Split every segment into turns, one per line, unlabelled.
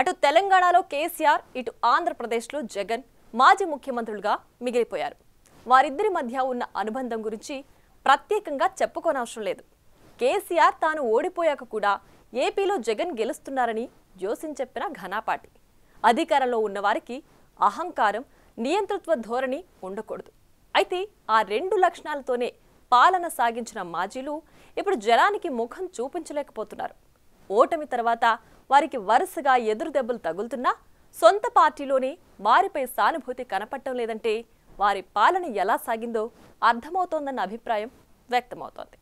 అటు తెలంగాణలో కేసీఆర్, ఇటు ఆంధ్రప్రదేశ్లో జగన్ మాజీ ముఖ్యమంత్రులుగా మిగిలిపోయారు. వారిద్దరి మధ్య ఉన్న అనుబంధం గురించి ప్రత్యేకంగా చెప్పుకోనవసరం లేదు. కేసీఆర్ తాను ఓడిపోయాక కూడా ఏపీలో జగన్ గెలుస్తున్నారని జోసిన్ చెప్పిన ఘనాపాటి. అధికారంలో ఉన్నవారికి అహంకారం, నియంతృత్వ ధోరణి ఉండకూడదు. అయితే ఆ రెండు లక్షణాలతోనే పాలన సాగించిన మాజీలు ఇప్పుడు జనానికి ముఖం చూపించలేకపోతున్నారు. ఓటమి తర్వాత వారికి వరుసగా ఎదురు దెబ్బలు తగులుతున్నా సొంత పార్టీలోనే వారిపై సానుభూతి కనపడటం లేదంటే వారి పాలన ఎలా సాగిందో అర్థమవుతోందన్న అభిప్రాయం వ్యక్తమవుతోంది.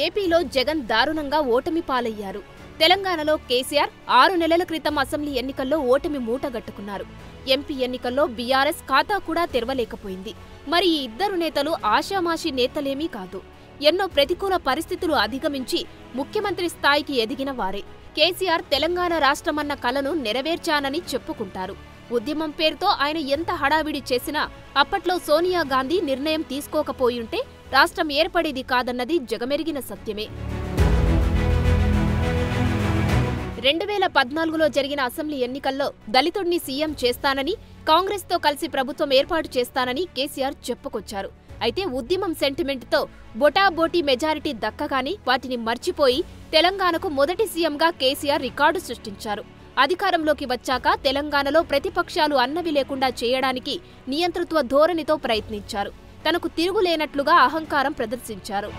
ఏపీలో జగన్ దారుణంగా ఓటమి పాలయ్యారు. తెలంగాణలో కేసీఆర్ 6 నెలల క్రితం అసెంబ్లీ ఎన్నికల్లో ఓటమి మూటగట్టుకున్నారు. ఎంపీ ఎన్నికల్లో బీఆర్ఎస్ ఖాతా కూడా తెరవలేకపోయింది. మరి ఈ ఇద్దరు నేతలు ఆషామాషీ నేతలేమీ కాదు. ఎన్నో ప్రతికూల పరిస్థితులు అధిగమించి ముఖ్యమంత్రి స్థాయికి ఎదిగిన వారే. కేసీఆర్ తెలంగాణ రాష్ట్రమన్న కలను నెరవేర్చానని చెప్పుకుంటారు. ఉద్యమం పేరుతో ఆయన ఎంత హడావిడి చేసినా అప్పట్లో సోనియా గాంధీ నిర్ణయం తీసుకోకపోయుంటే రాష్ట్రం ఏర్పడేది కాదన్నది జగమెరిగిన సత్యమే. 2014లో జరిగిన అసెంబ్లీ ఎన్నికల్లో దళితుడిని సీఎం చేస్తానని, కాంగ్రెస్తో కలిసి ప్రభుత్వం ఏర్పాటు చేస్తానని కేసీఆర్ చెప్పుకొచ్చారు. అయితే ఉద్యమం సెంటిమెంట్తో బొటాబోటీ మెజారిటీ దక్కగానే వాటిని మర్చిపోయి తెలంగాణకు మొదటి సీఎంగా కేసీఆర్ రికార్డు సృష్టించారు. అధికారంలోకి వచ్చాక తెలంగాణలో ప్రతిపక్షాలు అన్నవి లేకుండా చేయడానికి నియంతృత్వ ధోరణితో ప్రయత్నించారు. తనకు తిరుగులేనట్లుగా అహంకారం ప్రదర్శించారు.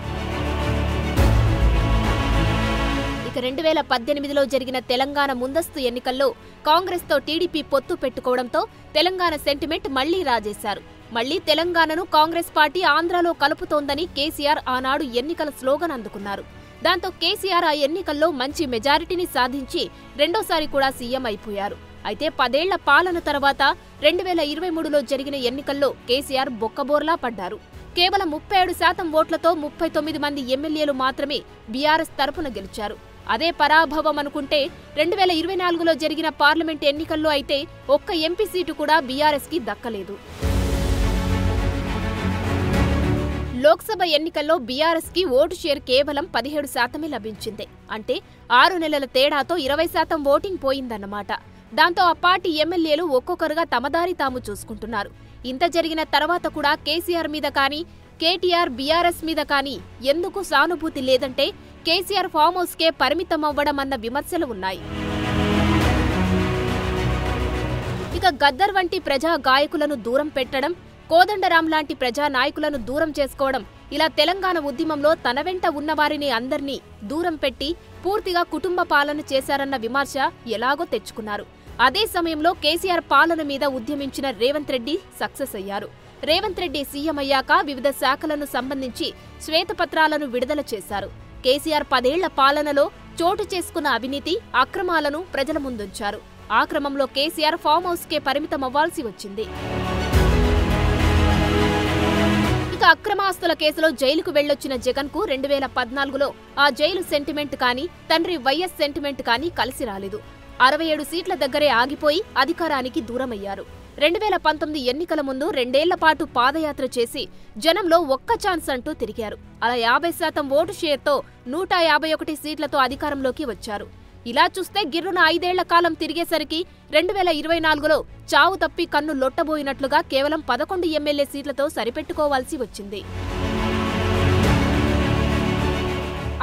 ఇక 2018లో జరిగిన తెలంగాణ ముందస్తు ఎన్నికల్లో కాంగ్రెస్తో టీడీపీ పొత్తు పెట్టుకోవడంతో తెలంగాణ సెంటిమెంట్ మళ్లీ రాజేశారు. మళ్లీ తెలంగాణను కాంగ్రెస్ పార్టీ ఆంధ్రాలో కలుపుతోందని కేసీఆర్ ఆనాడు ఎన్నికల స్లోగన్ అందుకున్నారు. దాంతో కేసీఆర్ ఆ ఎన్నికల్లో మంచి మెజారిటీని సాధించి రెండోసారి కూడా సీఎం అయిపోయారు. అయితే 10 ఏళ్ల పాలన తర్వాత 2023లో జరిగిన ఎన్నికల్లో కేసీఆర్ బొక్కబోర్లా పడ్డారు. కేవలం 37% ఓట్లతో 39 మంది ఎమ్మెల్యేలు మాత్రమే బీఆర్ఎస్ తరపున గెలిచారు. అదే పరాభవం అనుకుంటే 2024లో జరిగిన పార్లమెంట్ ఎన్నికల్లో అయితే ఒక్క ఎంపీ సీటు కూడా బీఆర్ఎస్కి దక్కలేదు. లోక్సభ ఎన్నికల్లో బీఆర్ఎస్కి ఓటు షేర్ కేవలం 17% లభించింది. అంటే 6 నెలల తేడాతో 20% ఓటింగ్ పోయిందన్నమాట. దాంతో ఆ పార్టీ ఎమ్మెల్యేలు ఒక్కొక్కరుగా తమదారి తాము చూసుకుంటున్నారు. ఇంత జరిగిన తర్వాత కూడా కేసీఆర్ మీద కానీ, కేటీఆర్ బీఆర్ఎస్ మీద కానీ ఎందుకు సానుభూతి లేదంటే కేసీఆర్ ఫామ్ హౌస్కే పరిమితమవ్వడం అన్న విమర్శలు ఉన్నాయి. ఇక గద్దర్ వంటి ప్రజా గాయకులను దూరం పెట్టడం, కోదండరాం లాంటి ప్రజా నాయకులను దూరం చేసుకోవడం, ఇలా తెలంగాణ ఉద్యమంలో తన వెంట ఉన్నవారిని అందర్నీ దూరం పెట్టి పూర్తిగా కుటుంబ పాలన చేశారన్న విమర్శ ఎలాగో తెచ్చుకున్నారు. అదే సమయంలో కేసీఆర్ పాలన మీద ఉద్యమించిన రేవంత్ రెడ్డి సక్సెస్ అయ్యారు. రేవంత్ రెడ్డి సీఎం అయ్యాక వివిధ శాఖలను సంబంధించి శ్వేతపత్రాలను విడుదల చేశారు. కేసీఆర్ 10 ఏళ్ల పాలనలో చోటు చేసుకున్న అవినీతి, అక్రమాలను ప్రజల ముందుంచారు. ఆ క్రమంలో కేసీఆర్ ఫామ్ హౌస్కే పరిమితమవ్వాల్సి వచ్చింది. ఇక అక్రమాస్తుల కేసులో జైలుకు వెళ్లొచ్చిన జగన్కు 2014లో ఆ జైలు సెంటిమెంట్ కానీ, తండ్రి వైఎస్ సెంటిమెంట్ కానీ కలిసి రాలేదు. 67 సీట్ల దగ్గరే ఆగిపోయి అధికారానికి దూరమయ్యారు. 2019 ఎన్నికల ముందు 2 ఏళ్ల పాటు పాదయాత్ర చేసి జనంలో ఒక్క ఛాన్స్ అంటూ తిరిగారు. అలా 50% ఓటు షేర్తో 151 సీట్లతో అధికారంలోకి వచ్చారు. ఇలా చూస్తే గిర్రున 5 ఏళ్ల కాలం తిరిగేసరికి 2024లో చావు తప్పి కన్ను లొట్టబోయినట్లుగా కేవలం 11 ఎమ్మెల్యే సీట్లతో సరిపెట్టుకోవాల్సి వచ్చింది.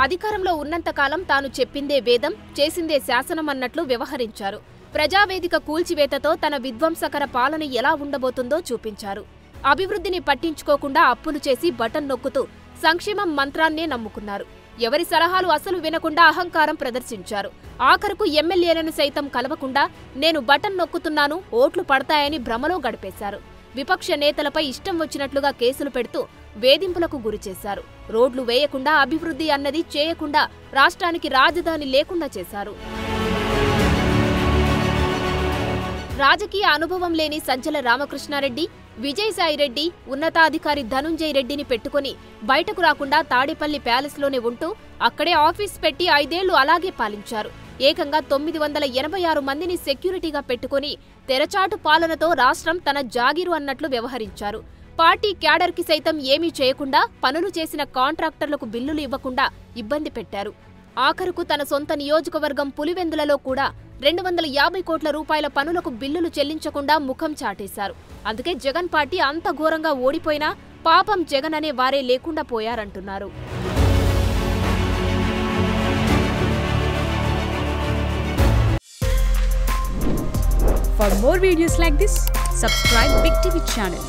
అధికారంలో ఉన్నంతకాలం తాను చెప్పిందే వేదం, చేసిందే శాసనం అన్నట్లు వ్యవహరించారు. ప్రజావేదిక కూల్చివేతతో తన విధ్వంసకర పాలన ఎలా ఉండబోతుందో చూపించారు. అభివృద్ధిని పట్టించుకోకుండా అప్పులు చేసి బటన్ నొక్కుతూ సంక్షేమం మంత్రాన్నే నమ్ముకున్నారు. ఎవరి సలహాలు అసలు వినకుండా అహంకారం ప్రదర్శించారు. ఆఖరుకు ఎమ్మెల్యేలను సైతం కలవకుండా నేను బటన్ నొక్కుతున్నాను, ఓట్లు పడతాయని భ్రమలో గడిపేశారు. విపక్ష నేతలపై ఇష్టం వచ్చినట్లుగా కేసులు పెడుతూ వేధింపులకు గురిచేశారు. రోడ్లు వేయకుండా, అభివృద్ధి అన్నది చేయకుండా రాష్ట్రానికి రాజధాని లేకుండా చేశారు. రాజకీయ అనుభవం లేని సంచల రామకృష్ణారెడ్డి, విజయసాయిరెడ్డి, ఉన్నతాధికారి ధనుంజయ్ రెడ్డిని పెట్టుకుని బయటకు రాకుండా తాడేపల్లి ప్యాలెస్లోనే ఉంటూ అక్కడే ఆఫీస్ పెట్టి 5 ఏళ్లు అలాగే పాలించారు. ఏకంగా 986 మందిని సెక్యూరిటీగా పెట్టుకుని తెరచాటు పాలనతో రాష్ట్రం తన జాగీరు అన్నట్లు వ్యవహరించారు. పార్టీ క్యాడర్కి సైతం ఏమీ చేయకుండా పనులు చేసిన కాంట్రాక్టర్లకు బిల్లులు ఇవ్వకుండా ఇబ్బంది పెట్టారు. ఆఖరుకు తన సొంత నియోజకవర్గం పులివెందులలో కూడా 250 కోట్ల రూపాయల పనులకు బిల్లులు చెల్లించకుండా ముఖం చాటేశారు. అందుకే జగన్ పార్టీ అంత ఘోరంగా ఓడిపోయినా పాపం జగన్ అనే వారే లేకుండా పోయారంటున్నారు.
For more videos like this, subscribe Big TV channel.